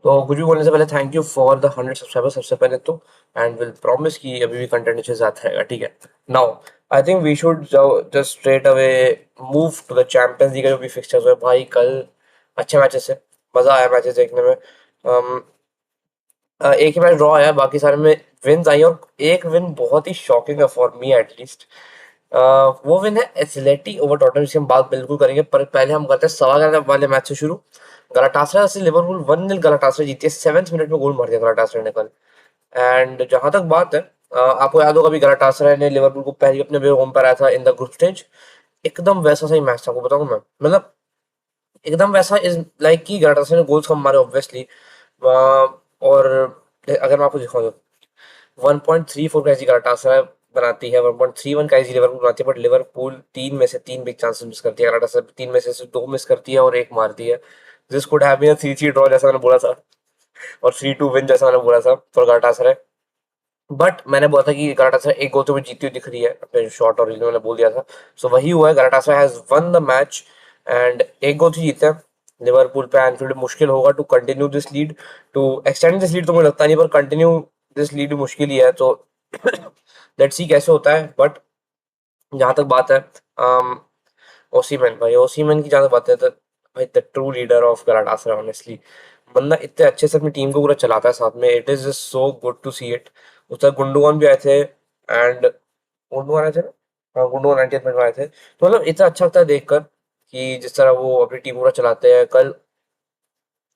तो कुछ भी बोलने से पहले thank you for the 100 subscriber सबसे पहले तो। एंड विल प्रॉमिस कि अभी भी कंटेंट अच्छे से आता रहेगा, ठीक है। Now I think we should just straight away move to the Champions League का जो भी फिक्सचर्स हुए भाई कल। अच्छे मैचेस से मजा आया मैचेस देखने में। एक ही मैच ड्रॉ आया, बाकी सारे में विन्स आई, और एक विन बहुत ही शॉकिंग है फॉर मी एटलीस्ट। वो विन है एथलेटिक ओवर टॉटनहम, जिसकी हम बात बिल्कुल करेंगे, पर पहले हम करते हैं सवा ग्यारह वाले मैच से शुरू। गलाटासरा से लिवरपूल 1-0 गलाटासरा जीती है, 7वें मिनट में गोल मार दिया गलाटासरा ने कल। एंड जहां तक बात है, आपको याद होगा अभी गलाटासरा ने लिवरपूल को पहले अपने होम पर आया था इन द ग्रुप स्टेज। एकदम वैसा सही मैच था, आपको बताऊं मैं, मतलब एकदम वैसा इज लाइक कि गलाटासरा ने गोल्स कम मारे ऑब्वियसली। और अगर मैं आपको दिखाऊं तो 1.34 का एसजी गलाटासराय बनाती है, 1.31 का एसजी लिवरपूल बनाती है, बट लिवरपूल तीन में से तीन बिग चांसेस मिस करती है, गलाटासराय तीन में से सिर्फ दो मिस करती है और एक मारती है। This could have been a 3-3 draw जैसा मैंने बोला था, और 3-2 विन जैसा मैंने बोला था फॉर गलाटासराय। बट मैंने बोला था कि गलाटासराय एक गोल तो मुझे जीती हुई दिख रही है, अपने शॉर्ट और रील में मैंने बोल दिया था। सो वही हुआ है, Galatasaray has won the match and एक गोल से जीते हैं। लिवरपूल पे एनफील्ड मुश्किल होगा to continue this lead, to extend this lead तो मुझे लगता नहीं, पर कंटिन्यू दिस लीड मुश्किल ही है। तो लेट्स सी कैसे होता है। बट जहां तक बात है, ओसीमैन भाई, ओसीमैन की जहां तक बात है तो भाई the true leader of Galatasaray honestly. बंदा इतने अच्छे से अपनी टीम को पूरा चलाता है साथ में, it is just so good to see it. उस तरह गुंडोगन भी आए थे, एंड गुंडोगन आए थे ना, हाँ गुंडोगन 90th मिनट में आए थे, तो मतलब इतना अच्छा लगता है देखकर कि जिस तरह वो अपनी टीम पूरा चलाते हैं। कल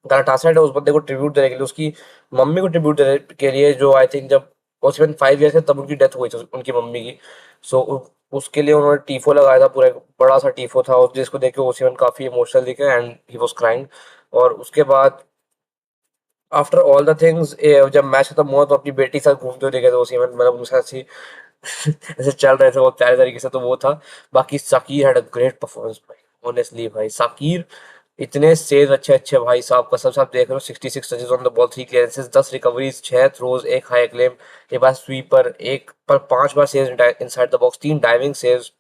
गलाटासराय ने उस बंदे को ट्रिब्यूट देने के लिए, उसकी मम्मी को ट्रिब्यूट देने के लिए, जो आई थिंक जब ओसीमैन 5 ईयर थे तब उनकी डेथ हुई थी उनकी मम्मी की। सो उसके लिए उन्होंने टीफो लगाया था, पूरा एक बड़ा सा टीफो था, और जिसको देख के ओसीमैन काफी इमोशनल दिखे एंड ही वाज क्राइंग। और उसके बाद आफ्टर ऑल द थिंग्स, जब मैच खत्म हुआ तो अपनी बेटी के साथ घूमते हुए देखे थे ओसीमैन, मतलब उनके साथ ही ऐसे चल रहे थे बहुत प्यारे तरीके से, तो वो था। बाकी Sakir had a great performance भाई, ऑनेस्टली भाई साकिर इतने सेव अच्छे अच्छे भाई साहब, कसम से आप देख रहे हो 66 touches on the ball, 3 clearances, 10 recoveries, 6 throws, एक हाई क्लेम, एक बार स्वीपर, एक पर 5 बार save inside the box, 3 diving saves.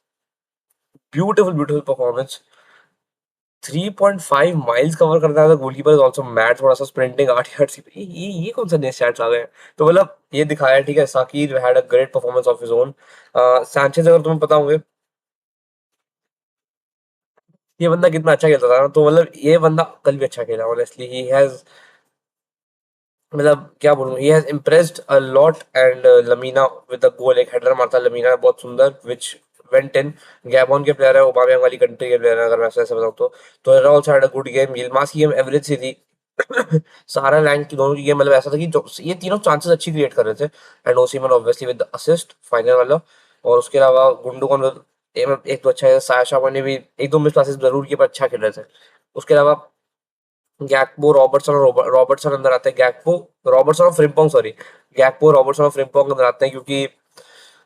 Beautiful beautiful performance. 3.5 miles cover करता है, गोलकीपर इज आल्सो मैड, थोड़ा सा स्प्रिंटिंग 8 यार्ड से, ये कौन सा नए स्टैट्स आ गए हैं। तो मतलब ये दिखाया है, ठीक है, Sakir had a great performance of his own. Sanchez अगर तुम्हें पता होंगे, ये बंदा कितना अच्छा खेलता था ना, तो मतलब ये बंदा कल भी अच्छा खेला ऑनेस्टली, ही हैज, मतलब क्या बोलूं, he has impressed a lot. And Lamine with the goal, एक हेडर मारता लमीना ने बहुत सुंदर, विच वेंट इन। गैबोन के प्लेयर है, ओबामियांग वाली कंट्री के प्लेयर है, अगर मैं ऐसे बताऊं तो also had a good game. Yilmaz की गेम एवरेज सी थी। सारा लैंड की दोनों की गेम मतलब ऐसा था कि जो ये तीनों चांसेस अच्छी क्रिएट कर रहे थे, and Osimhen obviously with the assist final वाला। और उसके अलावा गुंडोगन एक तो अच्छा है, साया शाह ने भी एक दो मिस पासेस जरूर किए पर अच्छा खेल रहे थे। उसके अलावा गैक्पो, रॉबर्टसन और रॉबर्टसन अंदर आते हैं, गैक्पो, रॉबर्टसन और फ्रिम्पोंग, सॉरी, गैक्पो, रॉबर्टसन और फ्रिम्पोंग अंदर आते हैं, क्योंकि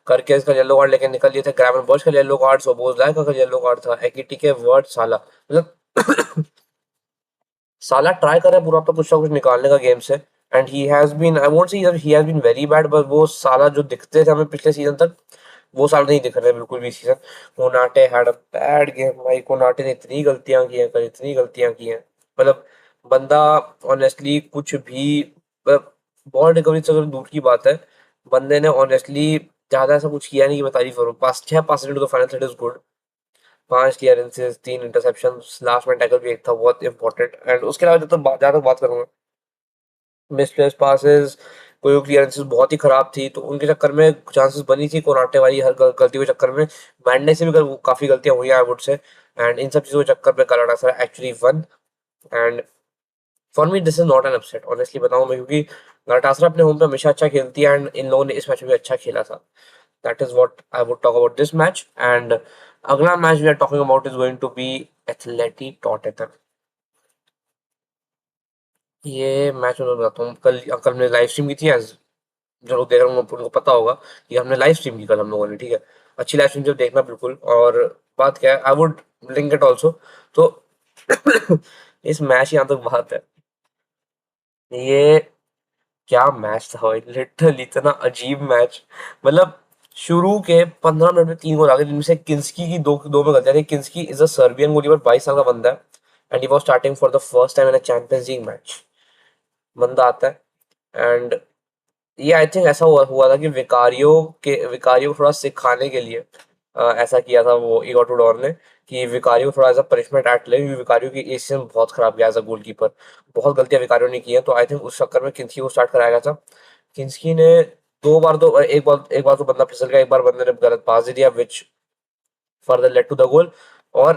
करके इसका येलो कार्ड लेके निकल लिए थे। ग्रामर बॉश का येलो कार्ड, सोबोजलाई का येलो कार्ड था, एकिटी के वर्ड साला, मतलब साला ट्राई कर रहा है पूरा अपना कुछ ना कुछ निकालने का गेम से। And he has been, I won't say he has been very bad, but वो साला जो दिखते थे हमें पिछले सीजन तक, वो साल नहीं दिख रहे बिल्कुल भी season. Konate had a bad game भाई, कोनाटे ने इतनी गलतियां की हैं कल, इतनी गलतियां की हैं, मतलब बंदा ऑनेस्टली कुछ भी, बॉल रिकवरी से अगर दूर की बात है, बंदे ने ऑनेस्टली ज्यादा ऐसा कुछ किया नहीं कि मैं तारीफ करूं। Pass 6 pass to the final, it is good. 5 clearances, 3 interception, last में टैकल भी एक था बहुत इंपॉर्टेंट। एंड उसके अलावा जब तक बात करूंगा, मिसप्लेस पासेस, कोई क्लियरेंसेस बहुत ही खराब थी, तो उनके चक्कर में चांसेस बनी थी कोनाटे वाली हर गलती के चक्कर में। मैंडे से भी काफी गलतियां हुई आई वुड से, एंड इन सब चीजों के चक्कर में Canada actually one. And for me this is not an upset honestly बताऊं मैं, क्योंकि गलाटासरा अपने होम पे हमेशा अच्छा खेलती है, एंड इन लोगों ने इस मैच में भी अच्छा खेला था। That is what I would talk about this match. And अगला match we are talking about is going to be Athletic Tottenham. ये मैच मैं बताता हूँ, कल कल हमने लाइव स्ट्रीम की थी, एज जो लोग देख रहे होंगे उनको पता होगा कि हमने लाइव स्ट्रीम की कल हम लोगों ने, ठीक है। अच्छी लाइव स्ट्रीम जब देखना बिल्कुल। और बात क्या है, I would link it also. तो इस मैच यहाँ तक बात है, ये क्या मैच था भाई, लिटरली इतना अजीब मैच। मतलब शुरू के 15 मिनट में 3 गोल आ गए, जिनमें से किंस्की की दो दो में गलतियां थी। किंस्की इज अ सर्बियन गोलीवर, 22 साल का बंदा है, and he was starting for the first time in a champions league match. बंदा आता है एंड ये आई थिंक ऐसा हुआ था कि विकारियो को थोड़ा सिखाने के लिए ऐसा किया था वो इगोर टूडोर ने कि विकारियो को थोड़ा एज अ पनिशमेंट एक्ट ले, क्योंकि विकारियो की इस सीजन बहुत खराब गया एज अ गोलकीपर। बहुत गलतियां विकारियो ने की है, तो आई थिंक उस चक्कर में किंस्की को स्टार्ट कराया गया था। किंस्की ने दो बार तो एक बार तो बंदा फिसल गया, एक बार बंदे ने गलत पास दे दिया which further led to the goal. और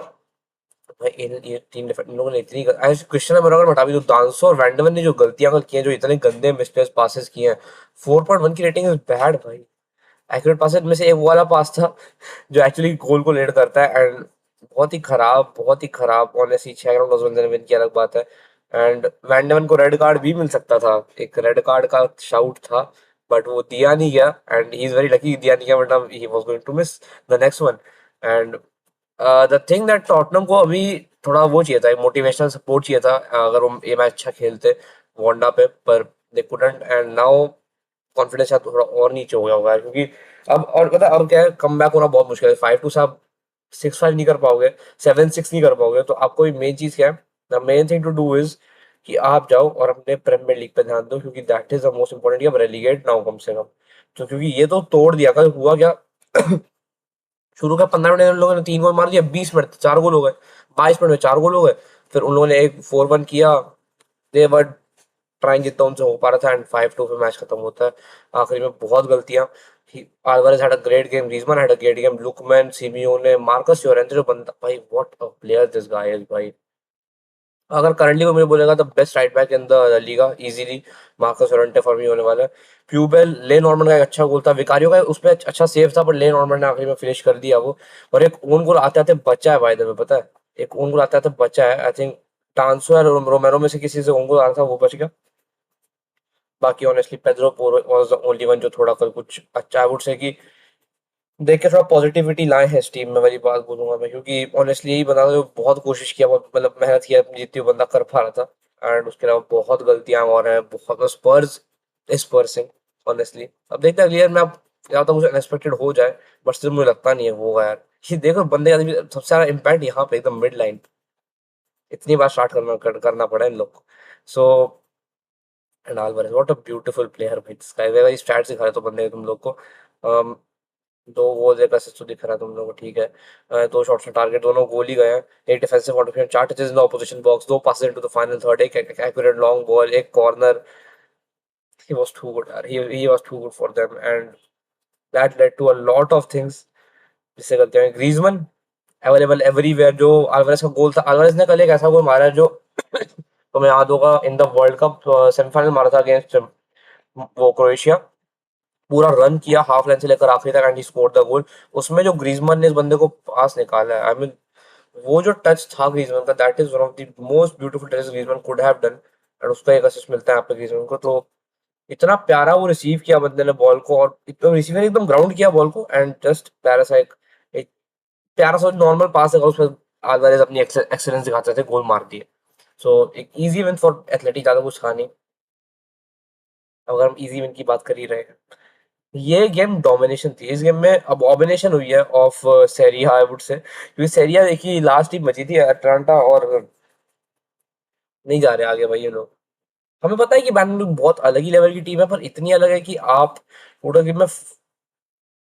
भाई ये इन लोगों ने इतनी क्रिस्टियानो रोनाल्डो हटा भी दो, डांसो और वैंडरवन ने जो गलतियां अगर की हैं, जो इतने गंदे मिसप्लेस पासेस किए हैं, 4.1 की रेटिंग इज बैड भाई। एक्यूरेट पासेस में से एक वो वाला पास था जो एक्चुअली गोल को लीड करता है, एंड बहुत ही खराब ऑनेस्टली 6 ग्राउंड उस बंदे ने विन किया, अलग बात है। एंड वैंडमन को रेड कार्ड भी मिल सकता था, एक रेड कार्ड का शाउट था, बट वो दिया नहीं गया and he is very lucky दिया नहीं गया, वरना he was going to miss the next one. And the thing that Tottenham को अभी थोड़ा वो चाहिए था, मोटिवेशनल सपोर्ट चाहिए था, अगर वो ये मैच अच्छा खेलते वांडा पे, पर they couldn't. And now confidence शायद थोड़ा और नीचे हो गया होगा, क्योंकि अब और पता है अब क्या है, कम बैक होना बहुत मुश्किल है। 5-2 से आप 6-5 नहीं कर पाओगे, 7-6 नहीं कर पाओगे, तो आपको मेन चीज क्या है, the main thing to do is कि आप जाओ और अपने प्रीमियर लीग पे ध्यान दो, क्योंकि that is the most important कि आप रेलीगेट ना हो कम से कम। तो क्योंकि ये तो तोड़ दिया, कल हुआ क्या शुरू का 15 मिनट में उन लोगों ने 3 गोल मार दिया, 20 मिनट 4 गोल हो गए, 22 मिनट में 4 गोल हो गए। फिर उन लोगों ने एक 4-1 किया, दे वर ट्राइंग जितना उनसे हो पा रहा था, एंड 5-2 पे मैच खत्म होता है। आखिरी में बहुत गलतियां, Alvarez had a great game, Griezmann had a great game, Lookman, Simeone, Marcus Llorente जो बंदा भाई, what a player this guy is भाई। अगर करंटली को मुझे बोलेगा तो best right back in the Liga easily Marcus Llorente for me होने वाला है। प्यूबेल ले नॉर्मन का एक अच्छा गोल था, विकारियो का उस पे अच्छा सेव था, पर ले नॉर्मन ने आखिरी में फिनिश कर दिया वो। और एक ओन गोल आते आते बचा है भाई, तुम्हें पता है, एक ओन गोल आते आते बचा है, आई थिंक टांसो या रोमेरो में से किसी से ओन गोल आ रहा था, वो बच गया। बाकी honestly Pedro Porro was the only one जो थोड़ा कल कुछ अच्छा, आई वुड से कि देख के थोड़ा पॉजिटिविटी लाए हैं इस टीम में, वाली बात बोलूंगा मैं, क्योंकि ऑनेस्टली यही बंदा था जो बहुत कोशिश किया, बहुत मतलब मेहनत किया अपनी जितनी वो बंदा कर पा रहा था। एंड उसके अलावा बहुत गलतियां और हैं, बहुत स्पर्स स्पर्सिंग ऑनेस्टली। अब देखते हैं अगली ईयर में, अब या तो कुछ अनएक्सपेक्टेड हो जाए, बट स्टिल मुझे लगता नहीं है वो होगा यार। ये देखो बंदे का भी सबसे ज्यादा इम्पैक्ट यहाँ पे एकदम मिड लाइन, इतनी बार स्टार्ट करना पड़ा इन लोग को। So and Alvarez, what a beautiful player भाई, दिस गाय वही स्टैट्स दिखा रहे तो बंदे तुम लोग को। um, 2 गोल एक असिस्ट तो दिख रहा है तुम लोगों को, ठीक है। 2 शॉट्स on टारगेट, दोनों गोल ही गए हैं। एक defensive contribution, 4 touches in the opposition box, 2 passes into the final third, एक एक्यूरेट लॉन्ग बॉल, एक corner. He was too good यार, he was too good for them, and that led to a lot of things जिससे गलतियां हुई। Griezmann available everywhere, जो Alvarez का goal था, Alvarez ने कल एक ऐसा गोल मारा है जो तुम्हें याद होगा, in the world cup semifinal मारा था अगेंस्ट वो क्रोएशिया, पूरा रन किया हाफ लाइन से लेकर आखिरी तक and he scored the goal. उसमें जो ग्रीजमैन ने इस बंदे को पास निकाला है, आई मीन वो जो टच था ग्रीजमैन का, that is one of the most beautiful touches Griezmann could have done, and उसका एक असिस्ट मिलता है यहाँ पे ग्रीजमैन को। तो इतना प्यारा वो रिसीव किया बंदे ने बॉल को, और रिसीवर एकदम ग्राउंड किया बॉल को, एंड जस्ट प्यारा सा एक प्यारा सा नॉर्मल पास है, उसमें अल्वारेज अपनी एक्सेलेंस दिखाते थे, गोल मार दिए। सो एक इजी विन फॉर एथलेटिक, ज्यादा कुछ था नहीं, अगर हम इजी विन की बात कर ही रहे हैं। ये गेम डोमिनेशन थी, इस गेम में अब डोमिनेशन हुई है ऑफ सेरिया, आई वुड से, क्योंकि सेरिया देखिए लास्ट टीम बची थी अटलांटा, और नहीं जा रहे आगे भाई ये लोग। हमें पता है कि बैंगलोर बहुत अलग ही लेवल की टीम है, पर इतनी अलग है कि आप टोटल गेम में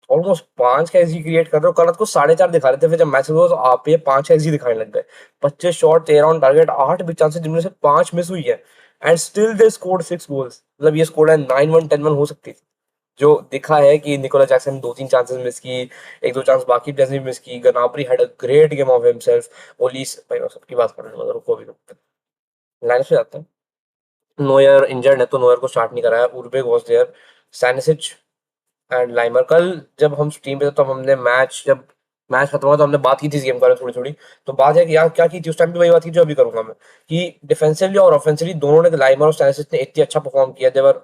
ऑलमोस्ट 5 का एक्सजी क्रिएट कर रहे हो। कल रात को 4.5 दिखा रहे थे, फिर जब मैच हुआ तो आप ये 5 का एक्सजी दिखाने लग गए। 25 shot, 13 on target, 8 big chances जिनमें से 5 मिस हुई है, and still they scored 6 goals. मतलब ये स्कोर है 9-1, 10-1 हो सकती थी। जो दिखा है कि निकोला जैक्सन ने 2-3 चांसेस मिस की, एक दो चांस बाकी प्लेयर्स ने मिस की। Gnabry had a great game of himself. Olise भाई मैं सबकी बात कर रहा हूँ, रुको अभी लाइन से जाते हैं। नोयर इंजर्ड है तो नोयर को स्टार्ट नहीं कराया, उर्बेक वाज देयर, सैनिसिच एंड लाइमर। कल जब हम स्ट्रीम पे थे, तब हमने जब मैच खत्म हुआ तो हमने बात की थी इस गेम के बारे में थोड़ी थोड़ी। तो बात है कि यार क्या की थी उस टाइम पे, वही बात की जो अभी करूंगा मैं, कि डिफेंसिवली और ऑफेंसिवली दोनों ने, लाइमर और स्टैनिसिस ने इतनी अच्छा परफॉर्म किया, देवर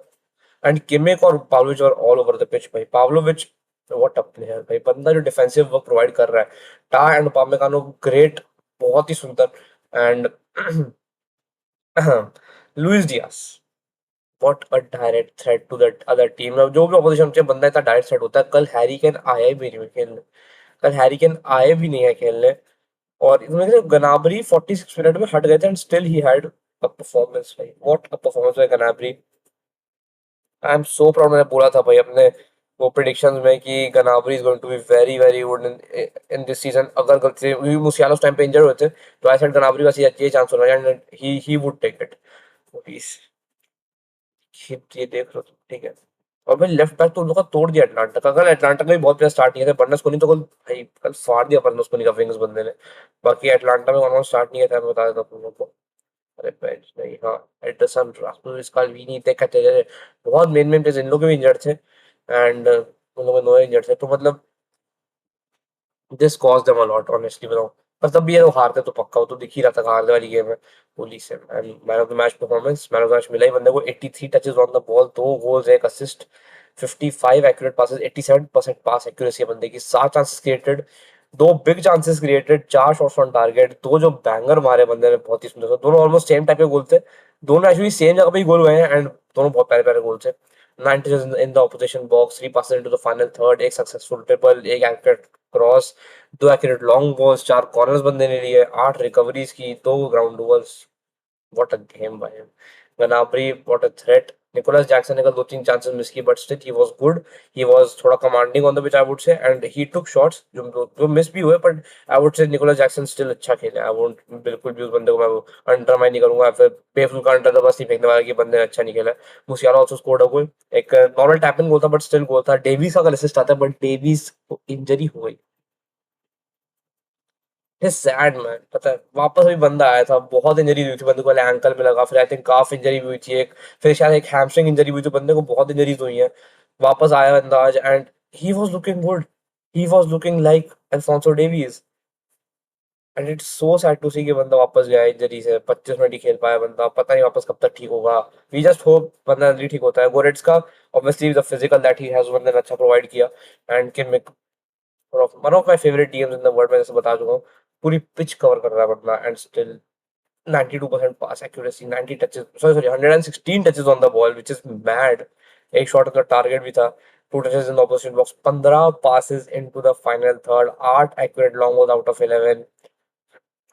एंड किमिक और Pavlovic were all over the pitch भाई। पाव्लोविच व्हाट अ प्लेयर भाई, बंदा जो डिफेंसिव वर्क प्रोवाइड कर रहा है। टा एंड उपामेकानो ग्रेट, बहुत ही सुंदर। And Luis Diaz, what a direct threat to that other team. जो भी ऑपोजिशन से बंदा इतना डायरेक्ट थ्रेट होता है, कल हैरी केन आया ही भी नहीं है खेलने, कल हैरी केन आए भी नहीं है खेलने। और इसमें से गनाबरी 46 मिनट में हट गए थे, and still he had a performance भाई, what a performance by Gnabry. I am so proud, मैंने बोला था भाई अपने वो प्रिडिक्शंस में कि Gnabry is going to be very very good in in this season. अगर गलती से मुसियाला उस टाइम पे इंजर्ड हुए थे तो आई सेड गनाब्री का ये चांस होना and he would take it. Please ये देख लो तुम, ठीक है। और भाई लेफ्ट बैक तो उन लोग का तोड़ दिया अटलांटा का। कल अटलांटा का भी बहुत प्लेयर स्टार्ट नहीं थे, बर्नस्कोनी तो कल भाई कल फाड़ दिया बर्नस्कोनी का विंग्स बंदे ने। बाकी अटलांटा में कौन स्टार्ट नहीं किया था, मैं बता देता हूँ तुम लोग को। अरे बेंच नहीं, हाँ एडरसन, रास्मुस, काल्विनी, देखा थे बहुत मेन मेन प्लेयर्स इन लोग के भी इंजर्ड थे एंड उन लोगों नोए इंजर्ड थे, तो मतलब this cost them a lot honestly बताऊं। पर तब भी ये लोग हारते तो पक्का, वो तो दिख ही रहा था हारने वाली गेम है। पुलिस से and man of the match performance, man of the match मिला ही बंदे को। 83 touches on the ball, 2 goals, एक असिस्ट, 55 एक्यूरेट पासेस, 87% पास एक्यूरेसी है बंदे की, 7 chances created, 2 big chances created, 4 shots on target, 2 जो बैंगर मारे बंदे ने बहुत ही सुंदर से, दोनों ऑलमोस्ट सेम टाइप के गोल थे। दोनों एक्चुअली सेम जगह पे ही गोल गए हैं एंड दोनों बहुत प्यारे प्यारे गोल थे। 9 touches in the opposition box, 3 passes into the final third, एक सक्सेसफुल ट्रिपल, एक accurate cross, 2 accurate long balls, 4 corners बंदे ने लिए, 8 रिकवरीज की, 2 ground duels. What a game by him. Gnabry what a threat. Nicolas Jackson ने कल 2-3 chances miss की but still he was good. He was थोड़ा commanding on the pitch I would say and he took shots जो जो miss भी हुए, but I would say Nicholas Jackson still अच्छा खेला। आई वोंट बिल्कुल भी उस बंदे को मैं अंडरमाइन नहीं करूंगा, फिर बेफुल का अंडर द बस नहीं फेंकने वाला कि बंदे ने अच्छा नहीं खेला। मुसियाला आल्सो स्कोर्ड अ गोल, एक नॉर्मल टैपिंग गोल था बट स्टिल गोल था। डेविस का कल असिस्ट आता है बट डेविस को इंजरी हो गई। इट्स सैड मैन, पता है वापस भी बंदा आया था, बहुत इंजरी हुई थी बंदे को, पहले एंकल में लगा, फिर आई थिंक काफ इंजरी हुई थी एक, फिर शायद एक हैमस्ट्रिंग इंजरी हुई थी, बंदे को बहुत इंजरीज हुई हैं। वापस आया बंदा आज and he was looking good, he was looking like Alphonso Davies and it's so sad to see कि बंदा वापस गया इंजरी से। 25 मिनट ही खेल पाया बंदा, पता नहीं वापस कब तक ठीक होगा। वी जस्ट होप बंदा जल्दी ठीक होता है। गोरेट्स का obviously the physical that he has बंदे ने अच्छा प्रोवाइड किया and Kim one of my favourite teams in the world, मैं जैसे बता चुका हूँ। पूरी पिच कवर कर रहा है बंदा and still 92% pass accuracy, 90 touches, sorry 116 touches on the ball which is mad. एक शॉट ऑन द टारगेट भी था, 2 touches in the opposition box, 15 passes into the final third, 8 accurate long ball out of 11।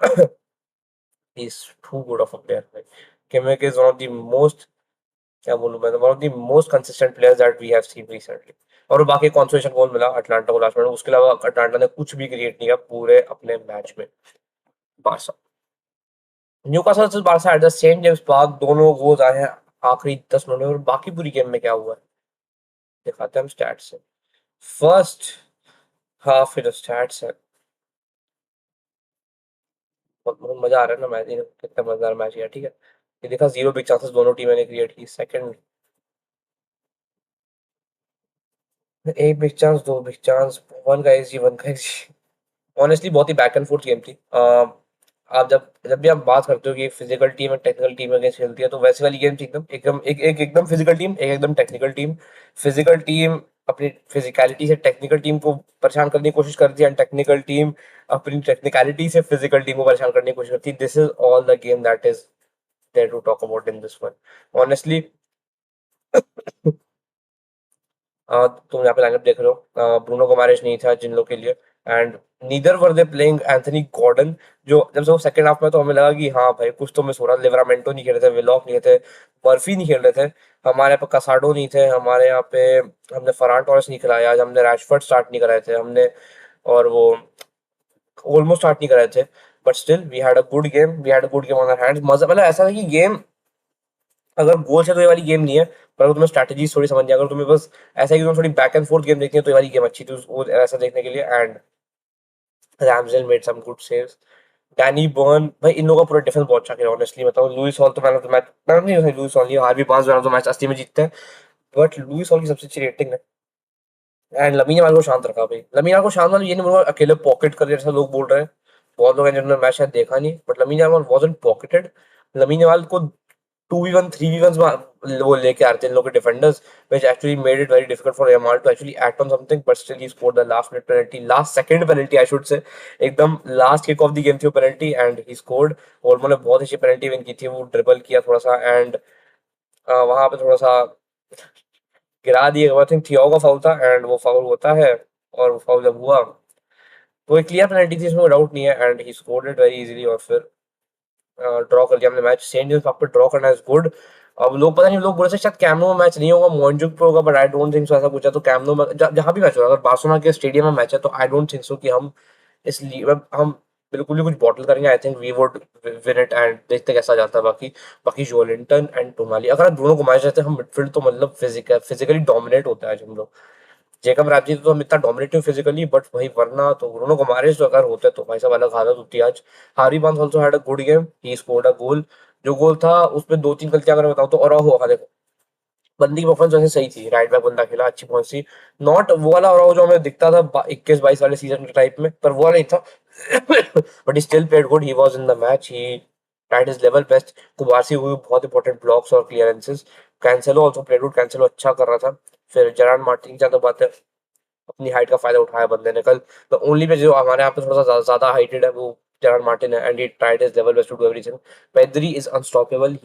He is too good of a player भाई। Kimmich is one of the most, क्या बोलूं मैं, one of the most consistent players that we have seen recently. और बाकी consolation गोल मिला Atlanta को last में, उसके अलावा अटलांटा ने कुछ भी क्रिएट नहीं किया पूरे अपने मैच में। Barça, Newcastle versus Barça at the same James park, दोनों गोल्स आए हैं आखिरी 10 मिनट में। और बाकी पूरी गेम में क्या हुआ है दिखाते हैं हम स्टैट्स से। फर्स्ट हाफ के जो स्टैट्स है, बहुत बहुत मजा आ रहा है ना मैच, कितना मजेदार मैच है, ठीक है। ये देखा, 0 बिग चांसेस दोनों टीमें ने क्रिएट की। सेकंड, एक big chance, 2 big chance, one का एसजी, वन का एसजी। ऑनेस्टली बहुत ही बैक एंड फोर्थ गेम थी। आप जब जब भी आप बात करते हो कि फिजिकल टीम और टेक्निकल टीम अगेंस्ट खेलती है, तो वैसे वाली गेम थी एकदम एकदम एकदम फिजिकल टीम, एक एकदम टेक्निकल टीम। फिजिकल टीम अपनी फिजिकलिटी से टेक्निकल टीम को परेशान करने की कोशिश करती है एंड टेक्निकल टीम अपनी टेक्निकलिटी से फिजिकल टीम को परेशान करने की कोशिश करती है। This is all the game that is there to talk about in this one honestly. तुम यहाँ पे लाइनअप देख रहे हो, ब्रूनो गोमारेस नहीं था जिन लोग के लिए and neither were they playing Anthony Gordon. जो जब से वो सेकंड हाफ में, तो हमें लगा कि हाँ भाई कुछ तो मिस हो रहा। लिवरामेंटो नहीं खेल रहे थे, विलॉक नहीं थे, मर्फी नहीं खेल रहे थे, हमारे यहाँ पे कसाडो नहीं थे, हमारे यहाँ पे हमने फरान टॉरेस नहीं खिलाया आज, हमने रैशफर्ड स्टार्ट नहीं कराए थे हमने, और वो ऑलमोस्ट स्टार्ट नहीं कराए थे। But still we had a good game, we had a good game on our hands. मजा मतलब ऐसा था कि गेम अगर गोल है तो ये वाली गेम नहीं है, पर अगर तुम्हें स्ट्रैटेजी थोड़ी समझनी है, अगर तुम्हें बस ऐसा है कि तुम थोड़ी बैक एंड फोर्थ गेम देखनी है, तो ये वाली गेम अच्छी थी वो ऐसा देखने के लिए। And Ramsdale made some good saves, Danny Burn भाई, इन लोगों का पूरा डिफेंस बहुत अच्छा खेला ऑनेस्टली बताऊं। लुइस हॉल तो man of the match, man नहीं, लुइस हॉल नहीं, हार भी 5 मैन ऑफ द मैच असली में जीतते हैं, बट लुइस हॉल की सबसे अच्छी रेटिंग है। एंड लमीन यामाल को शांत रखा भाई। लमीन यामाल को शांत, मतलब ये नहीं बोलूंगा अकेले पॉकेट कर जैसा लोग बोल रहे हैं, बहुत लोग हैं जिन्होंने मैच शायद देखा नहीं, but lamin Yamal wasn't pocketed. Lamin Yamal को 2v1 3v1 वो लेके आते हैं इन लोग के defenders, which actually made it very difficult for Yamal to actually act on something, but still he scored the last minute penalty, last second penalty I should say, एकदम last kick off the game थी वो penalty and he scored. Olmo ने बहुत अच्छी penalty win की थी, वो dribble किया थोड़ा सा एंड वहां पे थोड़ा सा गिरा दिए। आई थिंक थियाओ का फाउल था एंड वो फाउल होता है, और वो फाउल जब हुआ तो एक क्लियर पेनल्टी थी, इसमें डाउट नहीं है and he scored it very easily. और फिर ड्रॉ कर दिया हमने मैच। सेंट जेम्स पार्क पे ड्रॉ करना इज गुड। अब लोग पता नहीं, लोग बोले थे शायद कैम्प नो में मैच नहीं होगा, मोइनजुक पे होगा, but I don't think so, ऐसा कुछ है। तो कैम्प नो में जहां भी मैच होगा, अगर बार्सिलोना के स्टेडियम में मैच है, तो आई डोंट थिंक सो कि हम इसलिए हम बिल्कुल भी कुछ बॉटल करेंगे। I think we would win it, and देखते कैसा जाता है। बाकी बाकी जोलिंटन एंड टोनाली, अगर हम दोनों को मैच रहते हैं, हम मिडफील्ड तो मतलब फिजिकली डोमिनेट होता है आज हम लोग। जेकब रामजी तो हम इतना डोमिनेटिव फिजिकली, बट वही वरना तो ब्रूनो गुमारेस जो अगर होते तो भाई साहब अलग हालत होती है आज। Harry Barnes also had a good game, he scored a goal. जो गोल था उसमें दो तीन गलतियां अगर मैं बताऊं तो, और हुआ देखो, बंदी की परफॉर्मेंस वैसे सही थी, राइट बैक बंदा खेला, अच्छी पहुंच थी। नॉट वो वाला और जो हमें दिखता था 21-22 वाले सीजन के टाइप में, पर वो वाला नहीं था। But he still played good, he was in the match, he tried his level best. कुबारसी हुई बहुत इंपॉर्टेंट ब्लॉक्स और clearances. Cancelo also played good, Cancelo अच्छा कर रहा था। फिर जेरान मार्टिन की ज्यादा बात है, अपनी हाइट का फायदा उठाया बंदे ने कल। द ओनली पे जो हमारे यहाँ पे थोड़ा सा ज्यादा हाइटेड है वो जेरान मार्टिन है, and he tried his level best to do everything. Pedri is unstoppable,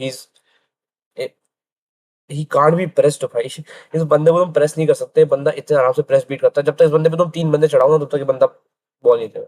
he can't be pressed भाई। इस बंदे को तुम प्रेस नहीं कर सकते, बंदा इतने आराम से प्रेस बीट करता है। जब तक इस बंदे पे तुम तीन बंदे चढ़ाओ ना, तब तक ये बंदा बॉल नहीं देगा।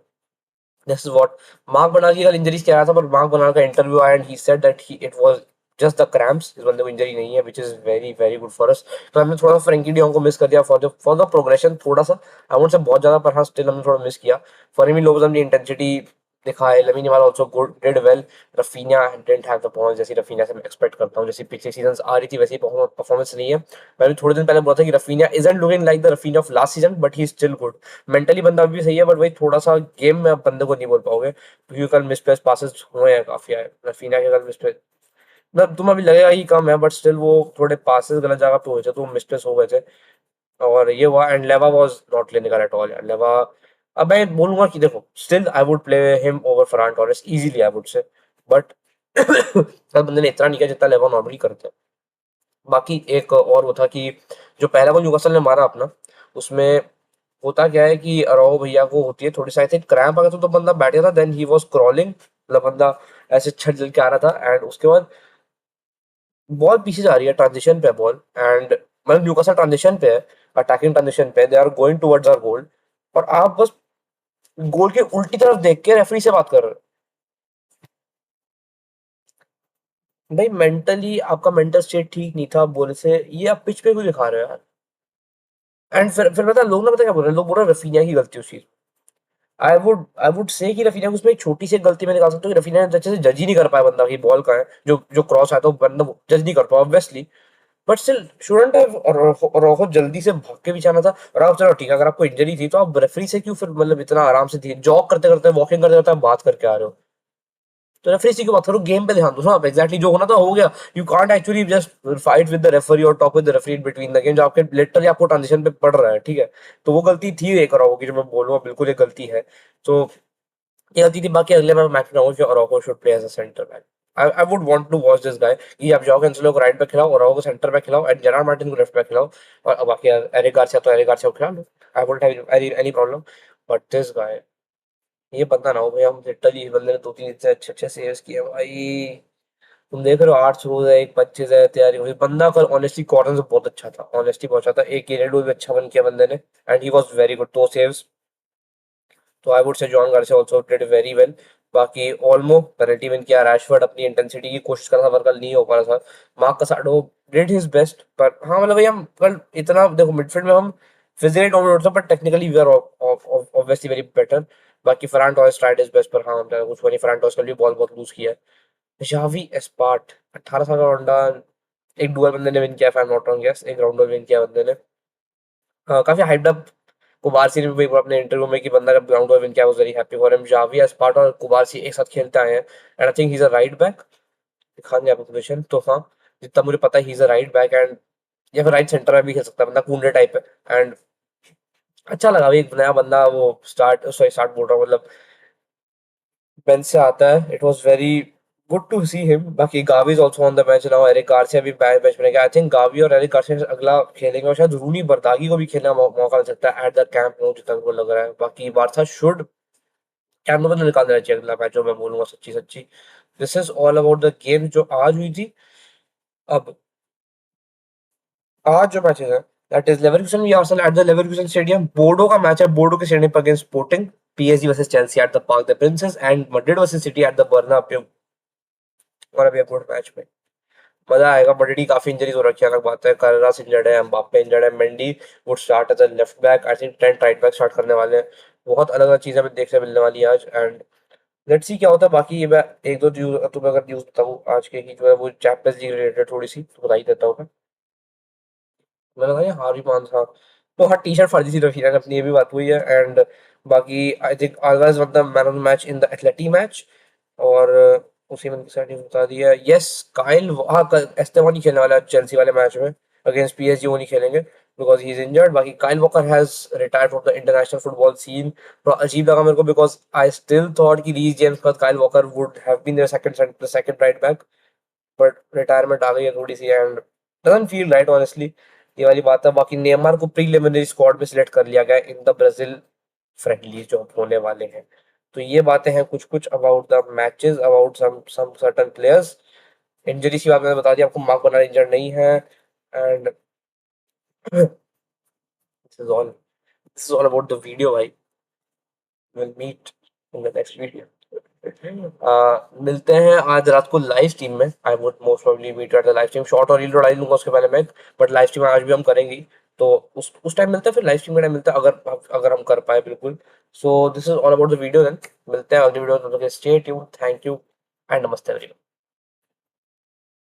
This is what Marc Bernard की कल इंजरीज कह रहा था, पर मार्क बर्नार्ड का इंटरव्यू आया and he said that he it was just the cramps, इस बंदे को इंजरी नहीं है, which is very very good for us. तो हमने थोड़ा फ्रैंकी डियोंग को मिस कर दिया फॉर द प्रोग्रेशन, थोड़ा सा। आई वोंट से बहुत ज्यादा, पर हाँ स्टिल हमने थोड़ा मिस किया। फरमी लोबस ने इंटेंसिटी दिखाए, lamin Yamal also good did well. Raphinha didn't have the performance जैसी रफीनिया से मैं एक्सपेक्ट करता हूँ, जैसी पिछले सीजंस आ रही थी वैसी परफॉर्मेंस नहीं है। मैंने थोड़े दिन पहले बोला था कि Raphinha isn't looking like the Raphinha of last season, but he is still good. Mentally बंदा अभी भी सही है, बट वही थोड़ा सा गेम में आप बंदे को नहीं बोल पाओगे, क्योंकि कल मिसप्लेस पासेस हुए हैं काफी आए रफीनिया के कल मिसप्लेस। मतलब तुम्हें अभी लगेगा ही कम है, बट स्टिल वो थोड़े पासेस गलत जगह पे हुए थे तो वो मिसप्लेस हो गए थे। और ये हुआ, एंड लेवा was not clinical at all यार, लेवा। अब मैं बोलूंगा कि देखो, still I would play him over Farhan Torres easily, I would से। बट कल बंदे ने इतना नहीं किया जितना लेवा नॉर्मली करते हैं। बाकी एक और वो था कि जो पहला गोल न्यूकासल ने मारा अपना, उसमें होता क्या है कि अराओ भैया को होती है थोड़ी सी आई थिंक क्रैम्प आ गया था, तो बंदा बैठ गया था, देन ही वाज क्रॉलिंग, मतलब बंदा ऐसे छट जल के आ रहा था, एंड उसके बाद बॉल पीछे जा रही है, ट्रांजिशन पे बॉल, एंड मतलब न्यूकासल ट्रांजिशन पे है, अटैकिंग ट्रांजिशन पे, they are going towards our goal, और आप बस गोल के उल्टी तरफ देख के रेफरी से बात कर रहे हो। भाई मेंटली आपका मेंटल स्टेट ठीक नहीं था बोले से, ये आप पिच पे क्यों दिखा रहे हो यार। एंड फिर पता है लोग ना, पता है क्या बोल रहे हैं, लोग बोल रहे हैं रफीनिया की गलती उस चीज। आई वुड से कि रफीनिया को उसमें एक छोटी सी गलती मैं निकाल सकता हूँ कि रफीनिया ने अच्छे से जज ही नहीं कर पाया बंदा की बॉल का है, जो जो क्रॉस आया था वो बंदा जज नहीं कर पाया obviously. But still shouldn't have रोहो जल्दी से भाग के पीछे आना था। और आप चलो ठीक है, अगर आपको इंजरी थी तो आप रेफरी से क्यों फिर मतलब इतना आराम से थी, जॉग करते करते वॉकिंग करते करते आप बात करके आ रहे हो। तो रेफरी से क्यों बात करो, गेम पे ध्यान दो ना आप, एग्जैक्टली जो होना था हो गया। You can't actually just fight with the referee और talk with the referee in between the game, जो आपके लिटरली आपको ट्रांजिशन पे पड़ रहा है, ठीक है। तो वो गलती थी एक और की, जो मैं बोलूंगा बिल्कुल एक गलती है। तो ये गलती थी। बाकी अगले मैं मैच में रहूंगा कि Araujo should play as a centre back. I would want to watch this guy कि आप जाओ कैंसिलो को राइट बैक खिलाओ, अराउको को सेंटर बैक खिलाओ, एंड जेरार्ड मार्टिन को लेफ्ट बैक खिलाओ। और अब बाकी एरिक गार्सिया तो एरिक गार्सिया को खिला लो, I wouldn't have any problem. But this guy, ये बंदा ना हो भाई, हम लिटरली इस बंदे ने दो तीन इतने अच्छे अच्छे सेव्स किए भाई। तुम देख रहे हो 8 थ्रोज है, एक 25 है, तैयारी हुई बंदा कल ऑनेस्टली कॉर्नर से बहुत अच्छा था, ऑनेस्टली बहुत अच्छा था। एक एरेडो भी अच्छा बन किया बंदे ने, and he was very good, दो सेव्स। तो आई वुड से John Garcia also did very well. बाकी ओल्मो पेनल्टी विन किया, रैशफोर्ड अपनी इंटेंसिटी की कोशिश कर रहा था पर कल नहीं हो पा रहा था। मार्क कसाडो डिड हिज बेस्ट, पर हाँ मतलब भाई हम कल इतना देखो मिडफील्ड में हम फिजिकली डोमिनेट थे, but technically we are obviously very better. बाकी Ferran Torres tried his best, पर हाँ हम कुछ नहीं, फरहान टॉरेस कल भी बॉल बहुत लूज किया है। जावी एस्पार्ट 18 साल का बंदा, एक डुअल बंदे ने विन किया, if I'm not wrong, yes, एक राउंड विन किया बंदे ने। हाँ, काफी हाइप्ड अप। कुबारसी ने भी अपने इंटरव्यू में कि बंदा जब ग्राउंड विन किया, was very happy for him. Xavi Espart और कुबारसी एक साथ खेलते आए हैं, and I think he is a right back. दिखा नहीं आपको पोजीशन तो, हाँ जितना मुझे पता है ही is a right back, and या फिर राइट सेंटर में भी खेल सकता है बंदा, कूंडे टाइप है। एंड अच्छा लगा भाई, एक नया बंदा वो स्टार्ट बोल रहा हूँ मतलब बेंच से आता है, it was very good to see him. बाकी Gavi is also on the bench now, Eric Garcia भी बेंच में गया। आई थिंक गावी और एरिक गार्सिया अगला खेलेंगे, और शायद रूनी बरदागी को भी खेलने का मौका मिल सकता है एट द कैंप नो, जितना को लग रहा है। बाकी बारसा शुड कैंप नो में निकाल देना चाहिए अगला मैच, जो मैं बोलूंगा सच्ची सच्ची। This is all about the game जो आज हुई थी। अब आज जो मैचेस है, that is Leverkusen v Arsenal at the Leverkusen stadium, Bodo का मैच है, बोर्डो के स्टेडियम पर against Sporting. PSG versus Chelsea at the Parc des Princes, and Madrid versus City at the Bernabeu. Gonna be a good match में। मजा आएगा। बॉलरेडी काफी injuries हो रखी है, अलग बात है। कार्रेरास इंजर्ड है, एम्बाप्पे इंजर्ड है, Mendy would start as a left back, I think Trent right back start करने वाले हैं। बहुत अलग अलग चीजें हमें देखने मिलने वाली है आज। एंड लेट्स सी क्या होता है। बाकी ये मैं एक दो न्यूज तुम्हें अगर न्यूज बताऊँ आज के, की जो है वो चैंपियंस लीग रिलेटेड थोड़ी सी तो बता ही देता हूँ मैं। मैंने कहा ये हारी मान था, तो हाँ टी शर्ट फर्जी सी रखी है अपनी, ये भी बात हुई है। एंड बाकी I think always one the man of the match in the athletic match. और उसी में साइड बता दिया, यस काइल, हाँ एस्टेबॉन नहीं खेलने वाला है चेल्सी वाले मैच में अगेंस्ट पीएसजी, वो नहीं खेलेंगे बिकॉज ही इज इंजर्ड। बाकी Kyle Walker has retired from the international football scene. थोड़ा अजीब लगा मेरे को बिकॉज आई स्टिल थॉट कि रीस जेम्स के बाद Kyle Walker would have been their second right back, but retirement आ गई है थोड़ी सी and doesn't feel right honestly. ये वाली बात है। बाकी नेमार को प्रीलिमिनरी स्क्वाड में सिलेक्ट कर लिया गया इन द ब्राजील फ्रेंडली जो अब होने वाले हैं। तो ये बातें हैं कुछ कुछ about the matches, about some certain players. Injury की बात मैंने बता दी आपको, मार्क बर्नार्ड इंजर्ड नहीं है। And this is all about the video भाई। Will meet in the next video. मिलते हैं आज रात को लाइव स्ट्रीम में। I would most probably meet at the live stream, short और रील तो डाल दूंगा उसके पहले मैं, बट लाइव स्ट्रीम आज भी हम करेंगे। तो उस टाइम मिलते हैं, फिर लाइव स्ट्रीम का टाइम मिलता है अगर अगर हम कर पाए बिल्कुल। So this is all about the video then. मिलते हैं अगली वीडियो में, stay tuned, thank you and नमस्ते everyone।